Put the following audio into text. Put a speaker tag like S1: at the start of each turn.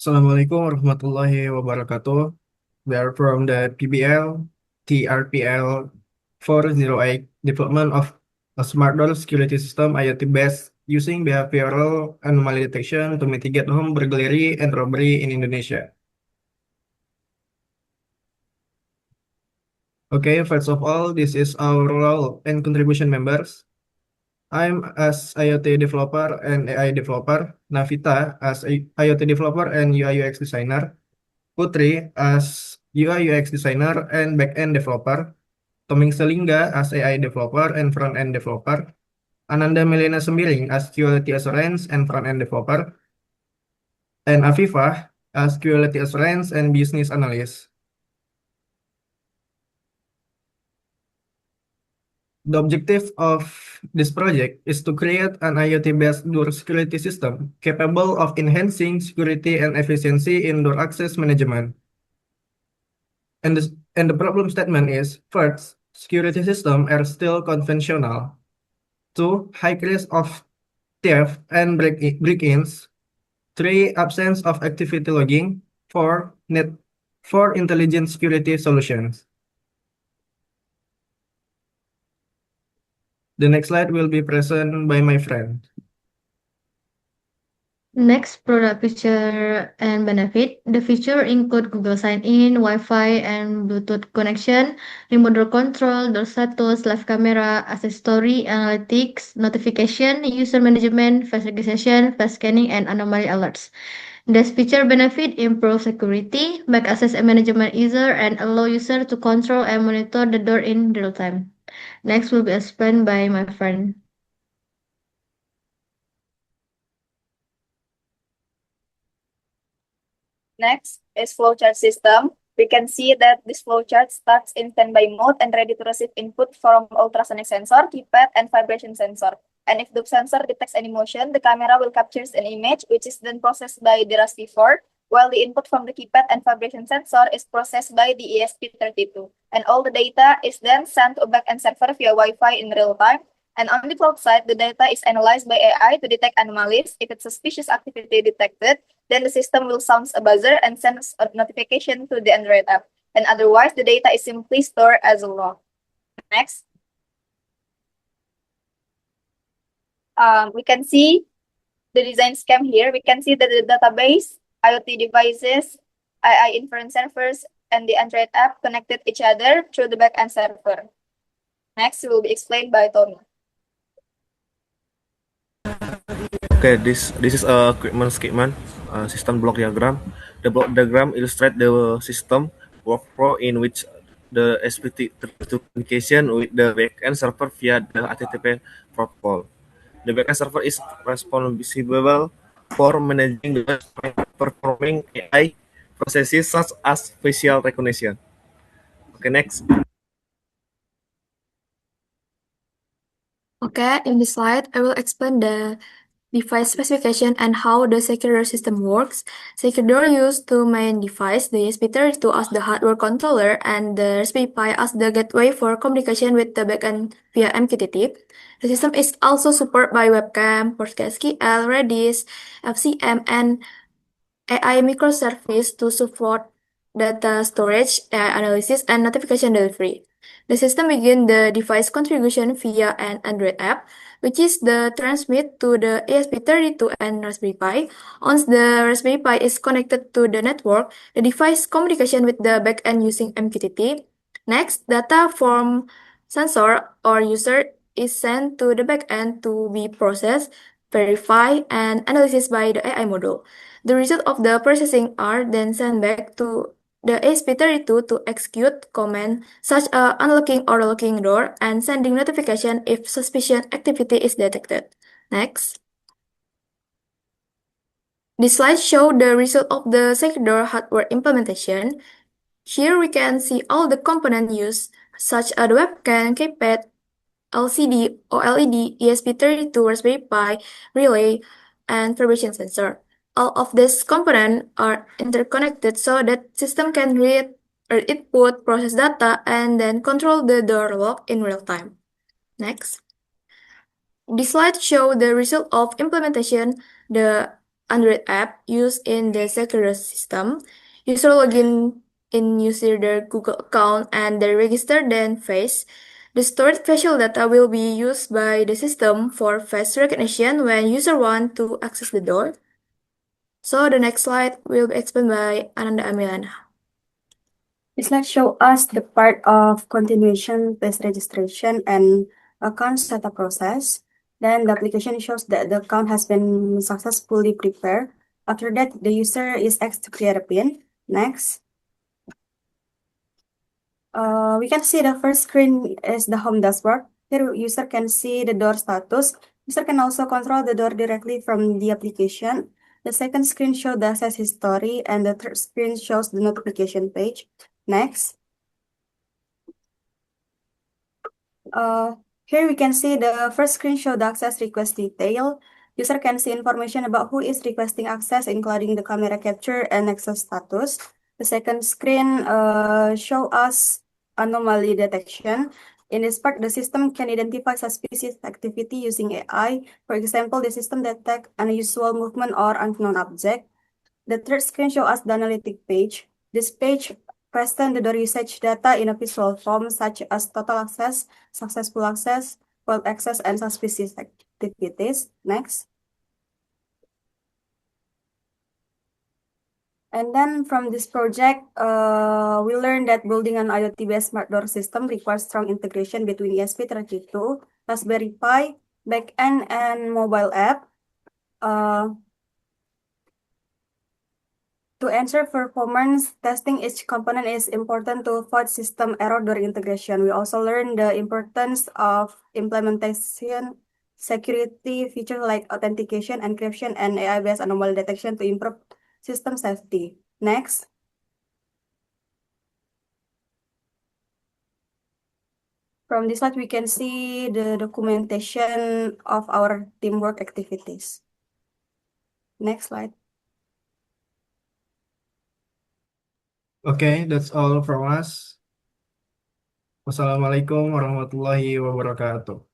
S1: Assalamualaikum warahmatullahi wabarakatuh. We are from the PBL, TRPL 408, Development of a Smart Door Security System IoT based using behavioral anomaly detection to mitigate home burglary and robbery in Indonesia. Okay, first of all, this is our role and contribution members. I'm as IoT developer and AI developer, Navita as a IoT developer and UI UX designer, Putri as UI UX designer and backend developer, Toming Selingga as AI developer and front-end developer, Ananda Melena Sembiring as quality assurance and front-end developer, and Afifah as quality assurance and business analyst. The objective of this project is to create an IoT-based door security system capable of enhancing security and efficiency in door access management. And the problem statement is, first, security systems are still conventional. Two, high risk of theft and break-ins. Three, absence of activity logging. Four, need for intelligent security solutions. The next slide will be present by my friend.
S2: Next, product feature and benefit. The feature include Google Sign-in, Wi-Fi and Bluetooth connection, remote door control, door status, live camera, access story, analytics, notification, user management, face recognition, face scanning, and anomaly alerts. This feature benefit improve security, make access and management easier, and allow user to control and monitor the door in real time. Next will be explained by my friend.
S3: Next is flowchart system. We can see that this flowchart starts in standby mode and ready to receive input from ultrasonic sensor, keypad, and vibration sensor. And if the sensor detects any motion, the camera will capture an image, which is then processed by the RASP4, while the input from the keypad and vibration sensor is processed by the ESP32. And all the data is then sent to a backend server via Wi-Fi in real time. And on the cloud side, the data is analyzed by AI to detect anomalies. If it's suspicious activity detected, then the system will sound a buzzer and sends a notification to the Android app. And otherwise, the data is simply stored as a log. Next. We can see the design scheme here. We can see that the database, IoT devices, AI inference servers, and the Android app connected each other through the backend server. Next will be explained by Tommy.
S4: Okay, this is a equipment schema, system block diagram. The block diagram illustrates the system workflow in which the SPT to communication with the backend server via the HTTP protocol. The backend server is responsible for managing the performing AI processes such as facial recognition. Okay, next.
S5: Okay, in this slide, I will explain the device specification and how the secure system works. Secure used to main device, the ESP32 as the hardware controller, and the Raspberry Pi as the gateway for communication with the backend via MQTT. The system is also supported by webcam, PostgreSQL, Redis, FCM, and AI microservice to support data storage, AI analysis, and notification delivery. The system begins the device configuration via an Android app, which is the transmit to the ESP32 and Raspberry Pi. Once the Raspberry Pi is connected to the network, the device communication with the backend using MQTT. Next, data from sensor or user is sent to the backend to be processed, verified, and analyzed by the AI module. The result of the processing are then sent back to the ASP32 to execute command such as unlocking or locking door and sending notification if suspicious activity is detected. Next. This slide shows the result of the secure hardware implementation. Here we can see all the components used, such as the webcam, keypad, LCD, OLED, ESP32, Raspberry Pi, relay, and vibration sensor. All of these components are interconnected so that system can read or input, process data, and then control the door lock in real time. Next. This slide shows the result of implementation. The Android app used in the secure system. User login in using their Google account and they register then face. The stored facial data will be used by the system for face recognition when user want to access the door. So the next slide will be explained by Ananda Amilana.
S6: This slide show us the part of continuation based registration and account setup process. Then the application shows that the account has been successfully prepared. After that, the user is asked to create a PIN. Next. We can see the first screen is the home dashboard. Here, user can see the door status. User can also control the door directly from the application. The second screen shows the access history, and the third screen shows the notification page. Next. Here we can see the first screen show the access request detail. User can see information about who is requesting access, including the camera capture and access status. The second screen show us anomaly detection. In this part, the system can identify suspicious activity using AI. For example, the system detect unusual movement or unknown object. The third screen show us the analytic page. This page present the door usage data in a visual form such as total access, successful access, failed access, and suspicious activities. Next. And then from this project, we learned that building an IoT-based smart door system requires strong integration between ESP32, Raspberry Pi, backend, and mobile app. To ensure performance testing, each component is important to avoid system error during integration. We also learned the importance of implementation security features like authentication, encryption, and AI-based anomaly detection to improve system safety. Next. From this slide, we can see the documentation of our teamwork activities. Next slide.
S1: Okay, that's all from us. Wassalamualaikum warahmatullahi wabarakatuh.